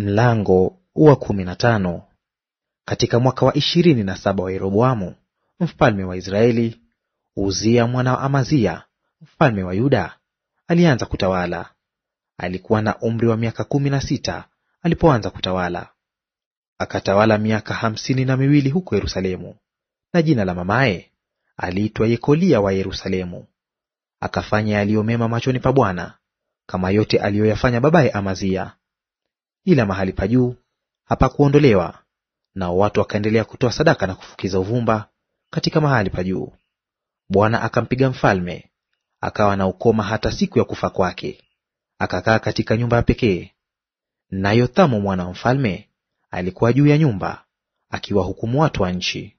Mlango wa 15. Katika mwaka wa 27 wa Yeroboamu mfalme wa Israeli, Uzia mwana wa Amazia mfalme wa Yuda alianza kutawala. Alikuwa na umri wa miaka 16 alipoanza kutawala. Akatawala miaka 52 huko Yerusalemu, na jina la mamaye aliitwa Yekolia wa Yerusalemu. Akafanya yaliyo mema machoni pa Bwana, kama yote aliyoyafanya babaye Amazia. Ila mahali pa juu hapakuondolewa, nao watu wakaendelea kutoa sadaka na kufukiza uvumba katika mahali pa juu. Bwana akampiga mfalme, akawa na ukoma hata siku ya kufa kwake. Akakaa katika nyumba ya pekee. Na Yothamu mwana wa mfalme alikuwa juu ya nyumba, akiwahukumu watu wa nchi.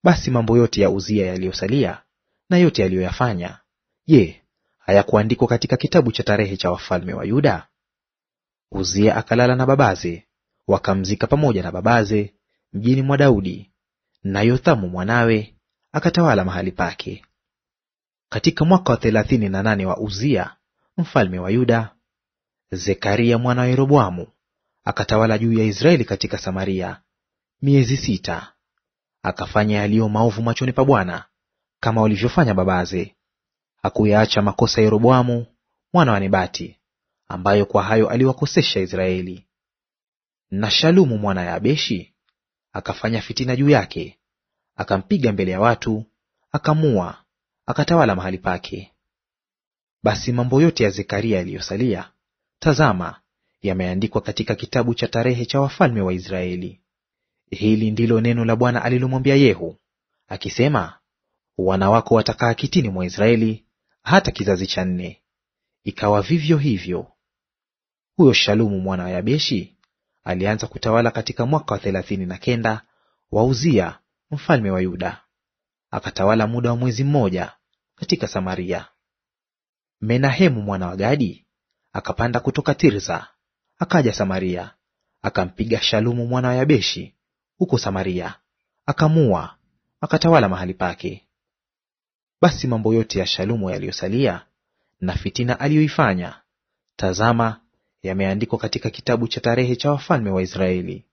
Basi mambo yote ya Uzia yaliyosalia na yote aliyoyafanya, je, hayakuandikwa katika kitabu cha tarehe cha wafalme wa Yuda? Uzia akalala na babaze, wakamzika pamoja na babaze mjini mwa Daudi, na Yothamu mwanawe akatawala mahali pake. Katika mwaka wa 38 wa Uzia mfalme wa Yuda, Zekaria mwana wa Yeroboamu akatawala juu ya Israeli katika Samaria miezi 6. Akafanya yaliyo maovu machoni pa Bwana, kama walivyofanya babaze. Hakuyaacha makosa ya Yeroboamu mwana wa Nebati, ambayo kwa hayo aliwakosesha Israeli. Na Shalumu mwana ya Abeshi akafanya fitina juu yake, akampiga mbele ya watu, akamua, akatawala mahali pake. Basi mambo yote ya Zekaria yaliyosalia, tazama, yameandikwa katika kitabu cha tarehe cha wafalme wa Israeli. Hili ndilo neno la Bwana alilomwambia Yehu, akisema, wana wako watakaa kitini mwa Israeli hata kizazi cha 4. Ikawa vivyo hivyo. Huyo Shalumu mwana wa Yabeshi alianza kutawala katika mwaka wa 39 wa Uzia mfalme wa Yuda. Akatawala muda wa mwezi mmoja katika Samaria. Menahemu mwana wa Gadi akapanda kutoka Tirza, akaja Samaria, akampiga Shalumu mwana wa Yabeshi huko Samaria, akamua, akatawala mahali pake. Basi mambo yote ya Shalumu yaliyosalia na fitina aliyoifanya, tazama, yameandikwa katika kitabu cha tarehe cha wafalme wa Israeli.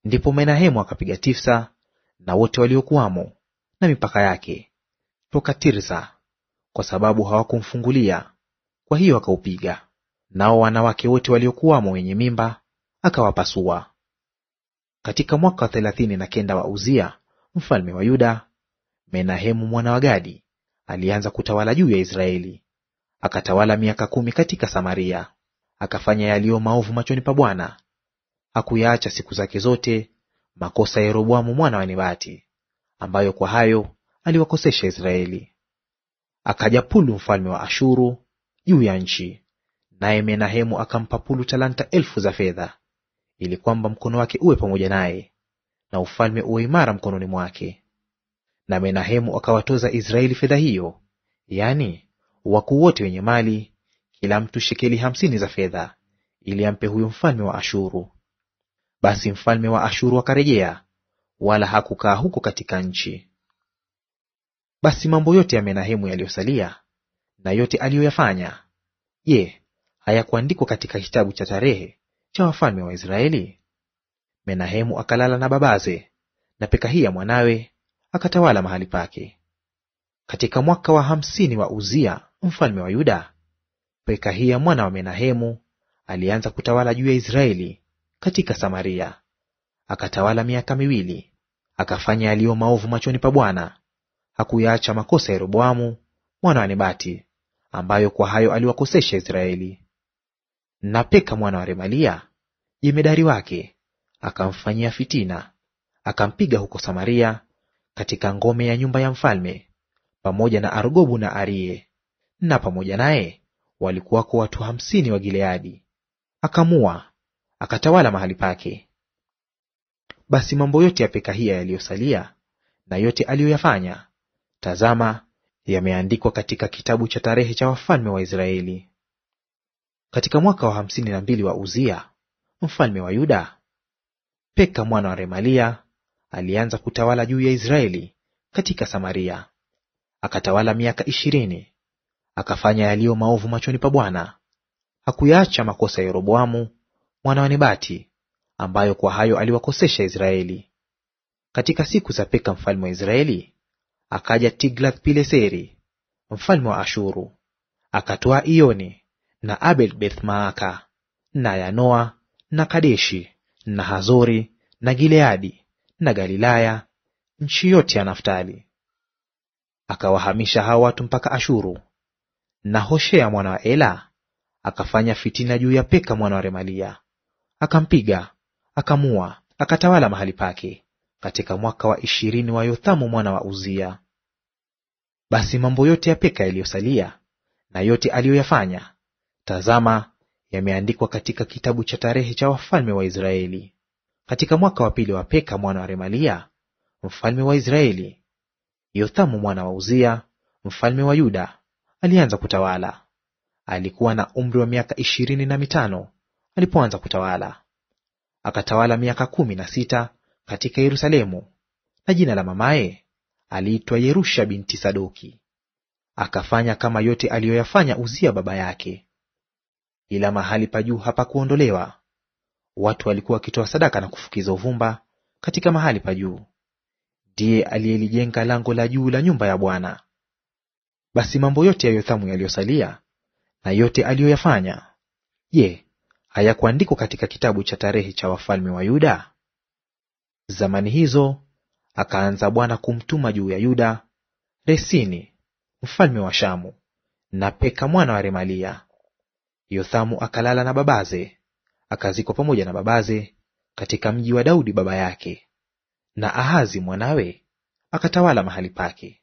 Ndipo Menahemu akapiga Tifsa na wote waliokuwamo na mipaka yake toka Tirza, kwa sababu hawakumfungulia, kwa hiyo akaupiga. Nao wanawake wote waliokuwamo wenye mimba akawapasua. Katika mwaka wa 39 wa Uzia mfalme wa Yuda, Menahemu mwana wa Gadi alianza kutawala juu ya Israeli. Akatawala miaka 10 katika Samaria. Akafanya yaliyo maovu machoni pa Bwana. Hakuyaacha siku zake zote makosa ya Yeroboamu mwana wa Nebati, ambayo kwa hayo aliwakosesha Israeli. Akaja Pulu mfalme wa Ashuru juu ya nchi, naye Menahemu akampa Pulu talanta 1000 za fedha, ili kwamba mkono wake uwe pamoja naye, na ufalme uwe imara mkononi mwake. Na Menahemu akawatoza Israeli fedha hiyo, yani wakuu wote wenye mali, kila mtu shekeli 50 za fedha, ili ampe huyo mfalme wa Ashuru. Basi mfalme wa Ashuru akarejea, wala hakukaa huko katika nchi. Basi mambo yote ya Menahemu yaliyosalia na yote aliyoyafanya, je, hayakuandikwa katika kitabu cha tarehe cha wafalme wa Israeli? Menahemu akalala na babaze, na Pekahia mwanawe akatawala mahali pake. Katika mwaka wa 50 wa Uzia mfalme wa Yuda, Pekahia mwana wa Menahemu alianza kutawala juu ya Israeli katika Samaria. Akatawala miaka 2, akafanya yaliyo maovu machoni pa Bwana. Hakuyaacha makosa ya Yeroboamu mwana wa Nebati, ambayo kwa hayo aliwakosesha Israeli. Na Peka mwana wa Remalia jemedari wake akamfanyia fitina, akampiga huko Samaria katika ngome ya nyumba ya mfalme, pamoja na Argobu na Arie, na pamoja naye walikuwako watu 50 wa Gileadi. Akamua, akatawala mahali pake. Basi mambo yote ya Pekahia yaliyosalia na yote aliyoyafanya, tazama, yameandikwa katika kitabu cha tarehe cha wafalme wa Israeli. Katika mwaka wa 52 wa Uzia mfalme wa Yuda, Peka mwana wa Remalia alianza kutawala juu ya Israeli katika Samaria. Akatawala miaka 20, akafanya yaliyo maovu machoni pa Bwana. Hakuyaacha makosa ya Yeroboamu mwana wa Nebati, ambayo kwa hayo aliwakosesha Israeli. Katika siku za Peka mfalme wa Israeli, akaja Tiglath-Pileseri mfalme wa Ashuru, akatwaa Iyoni na Abel Beth-Maaka na Yanoa na Kadeshi na Hazori na Gileadi na Galilaya, nchi yote ya Naftali. Akawahamisha hao watu mpaka Ashuru. Na Hoshea mwana wa Ela akafanya fitina juu ya Peka mwana wa Remalia, akampiga, akamua, akatawala mahali pake, katika mwaka wa 20 wa Yothamu mwana wa Uzia. Basi mambo yote ya Peka yaliyosalia na yote aliyoyafanya, tazama, yameandikwa katika kitabu cha tarehe cha wafalme wa Israeli. Katika mwaka wa pili wa Peka mwana wa Remalia mfalme wa Israeli, Yothamu mwana wa Uzia mfalme wa Yuda alianza kutawala. Alikuwa na umri wa miaka 25 alipoanza kutawala. Akatawala miaka 16 katika Yerusalemu, na jina la mamaye aliitwa Yerusha binti Sadoki. Akafanya kama yote aliyoyafanya Uzia baba yake. Ila mahali pa juu hapakuondolewa. Watu walikuwa wakitoa sadaka na kufukiza uvumba katika mahali pa juu. Ndiye aliyelijenga lango la juu la nyumba ya Bwana. Basi mambo yote ya Yothamu yaliyosalia na yote aliyoyafanya, je, hayakuandikwa katika kitabu cha tarehe cha wafalme wa Yuda? Zamani hizo akaanza Bwana kumtuma juu ya Yuda Resini mfalme wa Shamu na Peka mwana wa Remalia. Yothamu akalala na babaze, akazikwa pamoja na babaze katika mji wa Daudi baba yake, na Ahazi mwanawe akatawala mahali pake.